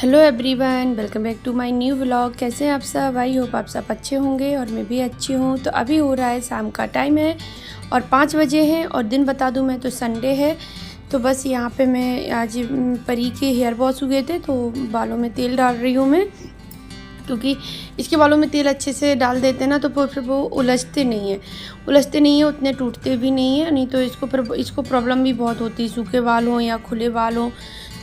Hello everyone, welcome back to my new vlog. कैसे हैं आप सब? आई होप आप सब अच्छे होंगे और मैं भी अच्छी हूँ। तो अभी हो रहा है शाम का टाइम है और 5 बजे हैं और दिन बता दूँ मैं तो संडे है। तो बस यहाँ पे मैं आज परी के हेयर वॉश हुए थे तो बालों में तेल डाल रही हूँ मैं, क्योंकि इसके बालों में तेल अच्छे से डाल देते हैं ना तो फिर वो उलझते नहीं है, उतने टूटते भी नहीं है। नहीं तो इसको प्रॉब्लम भी बहुत होती है, सूखे बाल हों या खुले बाल हों।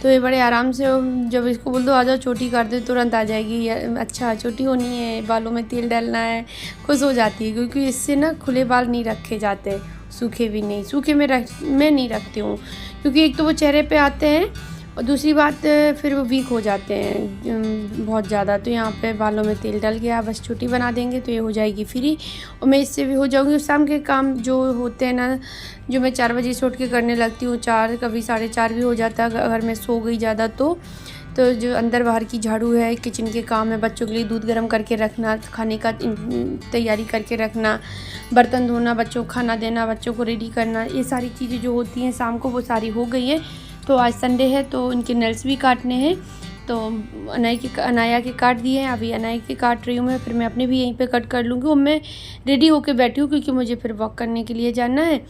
तो ये बड़े आराम से जब इसको बोल दो आ जाओ चोटी कर दे तुरंत आ जाएगी। अच्छा चोटी होनी है, बालों में तेल डालना है, खुश हो जाती है। क्योंकि इससे ना खुले बाल नहीं रखे जाते, सूखे भी नहीं। सूखे मैं नहीं रखती हूँ, क्योंकि एक तो वो चेहरे पे आते हैं और दूसरी बात फिर वो वीक हो जाते हैं बहुत ज़्यादा। तो यहाँ पे बालों में तेल डाल के आप बस चोटी बना देंगे तो ये हो जाएगी फ्री और मैं इससे भी हो जाऊँगी। शाम के काम जो होते हैं ना, जो मैं 4 बजे से उठ के करने लगती हूँ, 4 कभी 4:30 भी हो जाता है अगर मैं सो गई ज़्यादा। तो जो अंदर बाहर की झाड़ू है, किचन के काम है, बच्चों के लिए दूध गर्म करके रखना, खाने का तैयारी करके रखना, बर्तन धोना, बच्चों को खाना देना, बच्चों को रेडी करना, ये सारी चीज़ें जो होती हैं शाम को वो सारी हो गई है। तो आज संडे है तो इनके नेल्स भी काटने हैं। तो अनाया के काट दिए हैं, अभी अनाया के काट रही हूँ मैं, फिर मैं अपने भी यहीं पे कट कर लूँगी। और मैं रेडी होके बैठी हूँ क्योंकि मुझे फिर वॉक करने के लिए जाना है।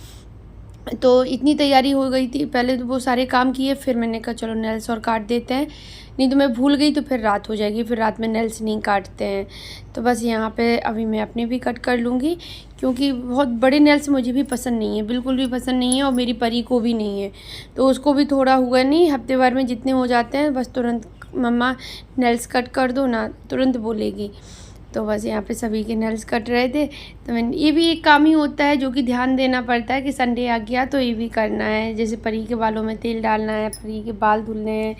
तो इतनी तैयारी हो गई थी, पहले तो वो सारे काम किए, फिर मैंने कहा चलो नेल्स और काट देते हैं, नहीं तो मैं भूल गई तो फिर रात हो जाएगी, फिर रात में नेल्स नहीं काटते हैं। तो बस यहाँ पे अभी मैं अपने भी कट कर लूँगी, क्योंकि बहुत बड़े नेल्स मुझे भी पसंद नहीं है, बिल्कुल भी पसंद नहीं है और मेरी परी को भी नहीं है। तो उसको भी थोड़ा हुआ नहीं, हफ्ते भर में जितने हो जाते हैं बस तुरंत मम्मा नेल्स कट कर दो ना, तुरंत बोलेगी। तो बस यहाँ पे सभी के नेल्स कट रहे थे। तो मैंने, ये भी एक काम ही होता है जो कि ध्यान देना पड़ता है कि संडे आ गया तो ये भी करना है। जैसे परी के बालों में तेल डालना है, परी के बाल धुलने हैं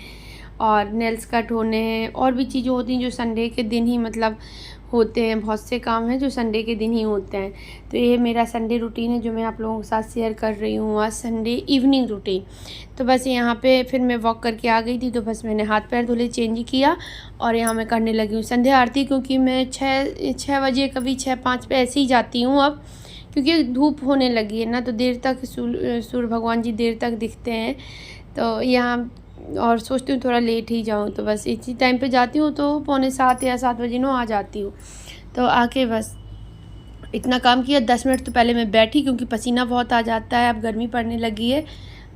और नेल्स कट होने हैं, और भी चीज़ें होती हैं जो संडे के दिन ही मतलब होते हैं। बहुत से काम हैं जो संडे के दिन ही होते हैं। तो ये मेरा संडे रूटीन है जो मैं आप लोगों के साथ शेयर कर रही हूँ, आज संडे इवनिंग रूटीन। तो बस यहाँ पे फिर मैं वॉक करके आ गई थी, तो बस मैंने हाथ पैर धुले, चेंज किया और यहाँ मैं करने लगी हूँ संध्या आरती। क्योंकि मैं 6 बजे कभी 6:05 पे ऐसे ही जाती हूँ अब, क्योंकि धूप होने लगी है ना, तो देर तक सूर्य भगवान जी देर तक दिखते हैं। तो यहाँ और सोचती हूँ थोड़ा लेट ही जाऊँ, तो बस इसी टाइम पे जाती हूँ, तो 6:45 या 7 बजे आ जाती हूँ। तो आके बस इतना काम किया। 10 मिनट तो पहले मैं बैठी क्योंकि पसीना बहुत आ जाता है, अब गर्मी पड़ने लगी है।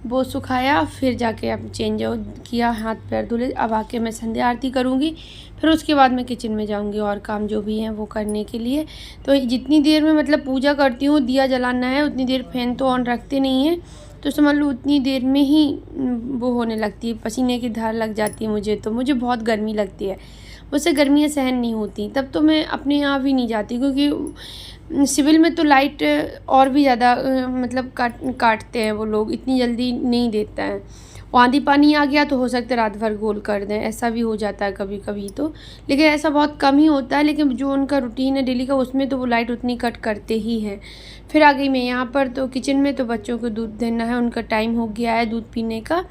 वो सुखाया, फिर जाके अब चेंज किया, हाथ पैर धुले। अब आके मैं संध्या आरती करूँगी, फिर उसके बाद मैं किचन में जाऊँगी और काम जो भी हैं वो करने के लिए। तो जितनी देर में मतलब पूजा करती हूँ, दिया जलाना है, उतनी देर फ़ैन तो ऑन रखते नहीं हैं, तो समझ लो उतनी देर में ही वो होने लगती है, पसीने की धार लग जाती है मुझे। तो मुझे बहुत गर्मी लगती है, मुझसे गर्मियाँ सहन नहीं होती, तब तो मैं अपने यहाँ भी नहीं जाती। क्योंकि सिविल में तो लाइट और भी ज़्यादा मतलब काटते हैं वो लोग, इतनी जल्दी नहीं देता है। आंधी पानी आ गया तो हो सकता है रात भर गोल कर दें, ऐसा भी हो जाता है कभी कभी तो, लेकिन ऐसा बहुत कम ही होता है। लेकिन जो उनका रूटीन है डेली का, उसमें तो वो लाइट उतनी कट करते ही हैं। फिर आ गई मैं यहाँ पर तो किचन में, तो बच्चों को दूध देना है, उनका टाइम हो गया है दूध पीने का,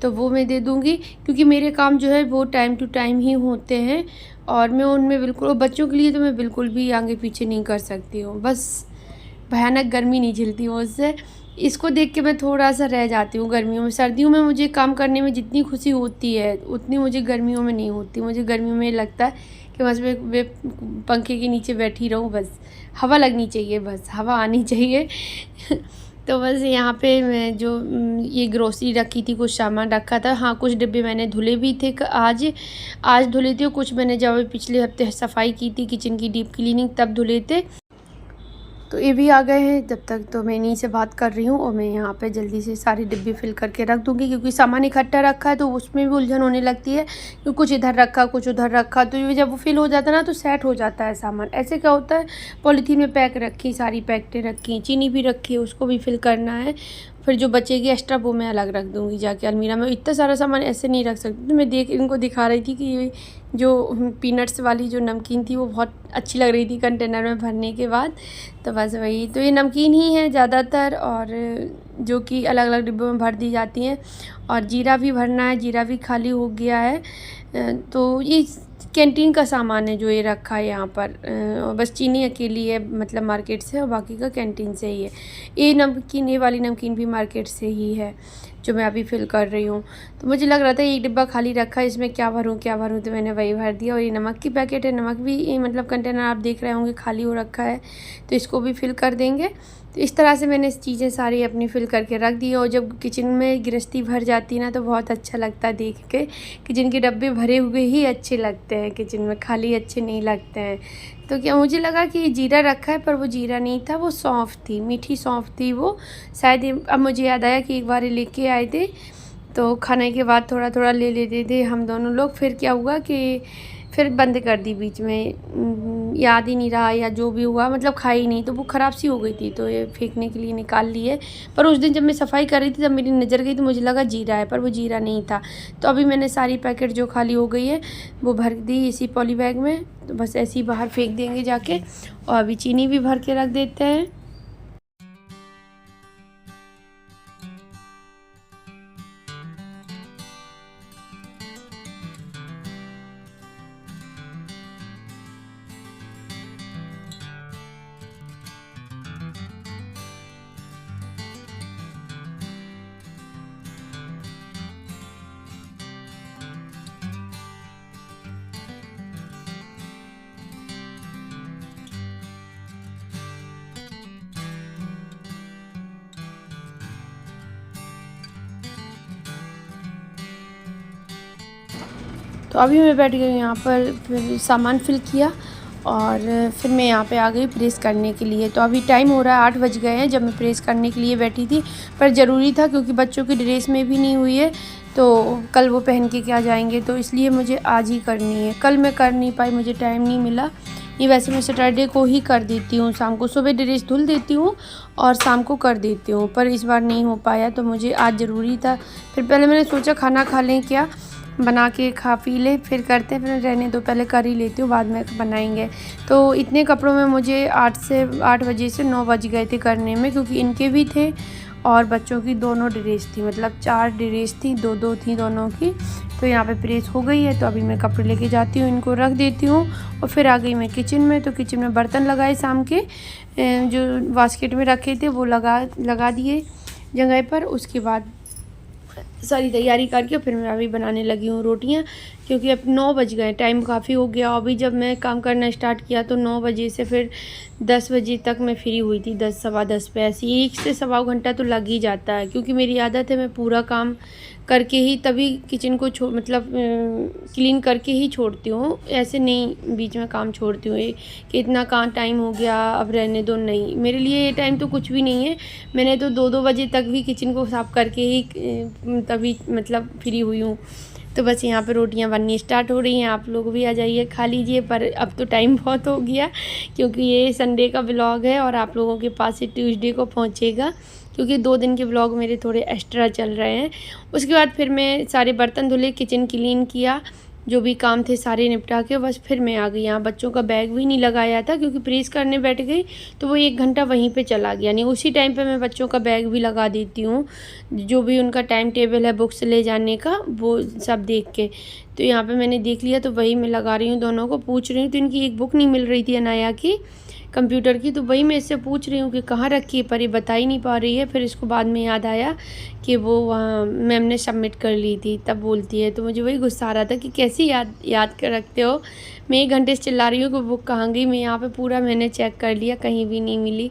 तो वो मैं दे दूँगी। क्योंकि मेरे काम जो है वो टाइम टू टाइम ही होते हैं और मैं उनमें बिल्कुल, बच्चों के लिए तो मैं बिल्कुल भी आगे पीछे नहीं कर सकती हूँ। बस भयानक गर्मी नहीं झेलती हूँ उससे, इसको देख के मैं थोड़ा सा रह जाती हूँ गर्मियों में। सर्दियों में मुझे काम करने में जितनी खुशी होती है उतनी मुझे गर्मियों में नहीं होती। मुझे गर्मियों में लगता है कि बस मैं पंखे के नीचे बैठी रहूँ, बस हवा लगनी चाहिए, बस हवा आनी चाहिए। तो बस यहाँ पे मैं जो ये ग्रोसरी रखी थी, कुछ सामान रखा था। हाँ, कुछ डिब्बे मैंने धुले भी थे, आज धुले थे। कुछ मैंने जब पिछले हफ्ते सफाई की थी किचन की डीप क्लीनिंग, तब धुले थे। तो ये भी आ गए हैं। जब तक तो मैं इन्हीं से बात कर रही हूँ और मैं यहाँ पे जल्दी से सारी डिब्बे फिल करके रख दूँगी, क्योंकि सामान इकट्ठा रखा है तो उसमें भी उलझन होने लगती है कि कुछ इधर रखा कुछ उधर रखा। तो ये जब वो फिल हो जाता है ना तो सेट हो जाता है सामान। ऐसे क्या होता है, पॉलीथीन में पैक रखी, सारी पैकेटें रखी, चीनी भी रखी है, उसको भी फिल करना है। फिर जो बचेगी एक्स्ट्रा वो मैं अलग रख दूँगी जाके अलमीरा में। इतना सारा सामान ऐसे नहीं रख सकती। तो मैं इनको दिखा रही थी कि ये जो पीनट्स वाली जो नमकीन थी वो बहुत अच्छी लग रही थी कंटेनर में भरने के बाद। तो बस वही, तो ये नमकीन ही है ज़्यादातर, और जो कि अलग अलग डिब्बों में भर दी जाती हैं। और जीरा भी भरना है, जीरा भी खाली हो गया है। तो ये कैंटीन का सामान है जो ये रखा है यहाँ पर। बस चीनी अकेली है मतलब मार्केट से, और बाकी का कैंटीन से ही है। ये वाली नमकीन भी मार्केट से ही है। जो मैं अभी फिल कर रही हूँ। तो मुझे लग रहा था एक डिब्बा खाली रखा है, इसमें क्या भरूँ तो मैंने वही भर दिया। और ये नमक की पैकेट है, नमक भी मतलब कंटेनर आप देख रहे होंगे खाली हो रखा है, तो इसको भी फिल कर देंगे। तो इस तरह से मैंने चीज़ें सारी अपनी फिल करके रख दी। और जब किचन में गृहस्थी भर जाती है ना, तो बहुत अच्छा लगता है देख के। किचन के डब्बे भरे हुए ही अच्छे लगते हैं, किचन में खाली अच्छे नहीं लगते हैं। तो क्या मुझे लगा कि जीरा रखा है, पर वो जीरा नहीं था, वो सौंफ थी, मीठी सौंफ थी वो शायद। अब मुझे याद आया कि एक बार लेके आए थे, तो खाने के बाद थोड़ा थोड़ा ले लेते थे हम दोनों लोग। फिर क्या हुआ कि फिर बंद कर दी बीच में, याद ही नहीं रहा या जो भी हुआ, मतलब खाई नहीं, तो वो ख़राब सी हो गई थी, तो ये फेंकने के लिए निकाल लिए। पर उस दिन जब मैं सफाई कर रही थी तब मेरी नज़र गई, तो मुझे लगा जीरा है, पर वो जीरा नहीं था। तो अभी मैंने सारी पैकेट जो खाली हो गई है वो भर दी इसी पॉली बैग में। तो बस ऐसे ही बाहर फेंक देंगे जाके। और अभी चीनी भी भर के रख देते हैं। तो अभी मैं बैठ गई यहाँ पर, फिर सामान फिल किया और फिर मैं यहाँ पे आ गई प्रेस करने के लिए। तो अभी टाइम हो रहा है 8 बज गए हैं जब मैं प्रेस करने के लिए बैठी थी। पर ज़रूरी था क्योंकि बच्चों की ड्रेस में भी नहीं हुई है, तो कल वो पहन के क्या जाएंगे, तो इसलिए मुझे आज ही करनी है। कल मैं कर नहीं पाई, मुझे टाइम नहीं मिला। ये वैसे मैं सैटरडे को ही कर देती हूँ, शाम को सुबह ड्रेस धुल देती हूँ और शाम को कर देती हूँ, पर इस बार नहीं हो पाया, तो मुझे आज ज़रूरी था। फिर पहले मैंने सोचा खाना खा लें, क्या बना के खा पी ले, फिर करते हैं, फिर रहने दो, पहले कर ही लेती हूँ, बाद में बनाएंगे। तो इतने कपड़ों में मुझे 8 बजे से 9 बज गए थे करने में, क्योंकि इनके भी थे और बच्चों की दोनों ड्रेस थी, मतलब 4 ड्रेस थी, 2-2 थी दोनों की। तो यहाँ पे प्रेस हो गई है, तो अभी मैं कपड़े लेके जाती हूँ, इनको रख देती हूँ और फिर आ गई मैं किचन में। तो किचन में बर्तन लगाए शाम के, जो बास्केट में रखे थे वो लगा दिए जगह पर। उसके बाद सारी तैयारी करके फिर मैं अभी बनाने लगी हूँ रोटियाँ, क्योंकि अब 9 बज गए, टाइम काफ़ी हो गया। अभी जब मैं काम करना स्टार्ट किया तो 9 बजे से फिर 10 बजे तक मैं फ्री हुई थी, 10 सवा 10 पे। ऐसे 1 से सवा घंटा तो लग ही जाता है, क्योंकि मेरी आदत है मैं पूरा काम करके ही तभी किचन को मतलब क्लीन करके ही छोड़ती हूँ, ऐसे नहीं बीच में काम छोड़ती हूँ कि इतना काम टाइम हो गया अब रहने दो। नहीं, मेरे लिए ये टाइम तो कुछ भी नहीं है। मैंने तो 2-2 बजे तक भी किचन को साफ़ करके ही तभी मतलब फ्री हुई हूँ। तो बस यहाँ पे रोटियाँ बननी स्टार्ट हो रही हैं, आप लोग भी आ जाइए खा लीजिए। पर अब तो टाइम बहुत हो गया, क्योंकि ये संडे का व्लॉग है और आप लोगों के पास ये ट्यूसडे को पहुँचेगा, क्योंकि 2 दिन के व्लॉग मेरे थोड़े एक्स्ट्रा चल रहे हैं। उसके बाद फिर मैं सारे बर्तन धुले, किचन क्लीन किया, जो भी काम थे सारे निपटा के बस फिर मैं आ गई। यहाँ बच्चों का बैग भी नहीं लगाया था, क्योंकि प्रेस करने बैठ गई तो वो 1 घंटा वहीं पे चला गया। नहीं, उसी टाइम पे मैं बच्चों का बैग भी लगा देती हूँ, जो भी उनका टाइम टेबल है बुक्स ले जाने का, वो सब देख के। तो यहाँ पे मैंने देख लिया, तो वही मैं लगा रही हूँ। दोनों को पूछ रही हूँ, तो इनकी एक बुक नहीं मिल रही थी अनाया की कंप्यूटर की, तो वही मैं इससे पूछ रही हूँ कि कहाँ रखी है, पर ये बता ही नहीं पा रही है। फिर इसको बाद में याद आया कि वो वहाँ मैम ने सबमिट कर ली थी, तब बोलती है। तो मुझे वही गुस्सा आ रहा था कि कैसी याद कर रखते हो। मैं 1 घंटे से चिल्ला रही हूँ कि बुक कहाँ गई। मैं यहाँ पे पूरा मैंने चेक कर लिया, कहीं भी नहीं मिली।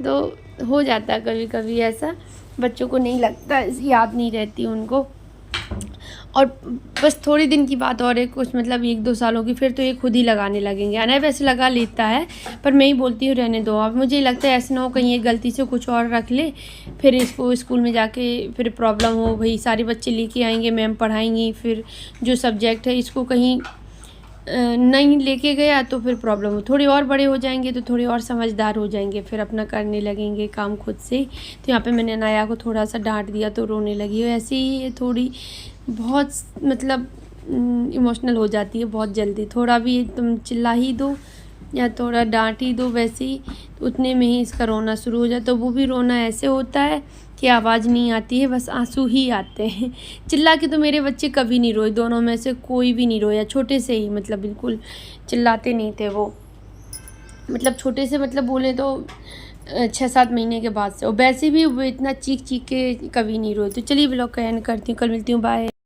तो हो जाता है कभी कभी ऐसा, बच्चों को नहीं लगता, याद नहीं रहती उनको। और बस थोड़े दिन की बात और है, कुछ मतलब 1-2 सालों की, फिर तो ये खुद ही लगाने लगेंगे। अनय वैसे लगा लेता है, पर मैं ही बोलती हूँ रहने दो। अब मुझे लगता है ऐसा ना हो कहीं ये गलती से कुछ और रख ले, फिर इसको स्कूल में जाके फिर प्रॉब्लम हो। भाई सारे बच्चे लेके आएंगे, मैम पढ़ाएंगी, फिर जो सब्जेक्ट है इसको कहीं नहीं लेके गया तो फिर प्रॉब्लम हो। थोड़े और बड़े हो जाएंगे तो थोड़े और समझदार हो जाएंगे, फिर अपना करने लगेंगे काम खुद से। तो यहाँ पे मैंने अनाया को थोड़ा सा डांट दिया तो रोने लगी। ऐसे ही ये थोड़ी बहुत मतलब इमोशनल हो जाती है बहुत जल्दी। थोड़ा भी तुम चिल्ला ही दो या थोड़ा डांट ही दो, वैसे ही तो उतने में ही इसका रोना शुरू हो जाता। तो वो भी रोना ऐसे होता है कि आवाज़ नहीं आती है, बस आंसू ही आते हैं। चिल्ला के तो मेरे बच्चे कभी नहीं रोए, दोनों में से कोई भी नहीं रोया, छोटे से ही मतलब बिल्कुल चिल्लाते नहीं थे वो। मतलब छोटे से मतलब बोले तो 6-7 महीने के बाद से। और वैसे भी वो इतना चीख के कभी नहीं रोए। तो चलिए व्लॉग का एंड करती हूँ, कल मिलती हूँ, बाय।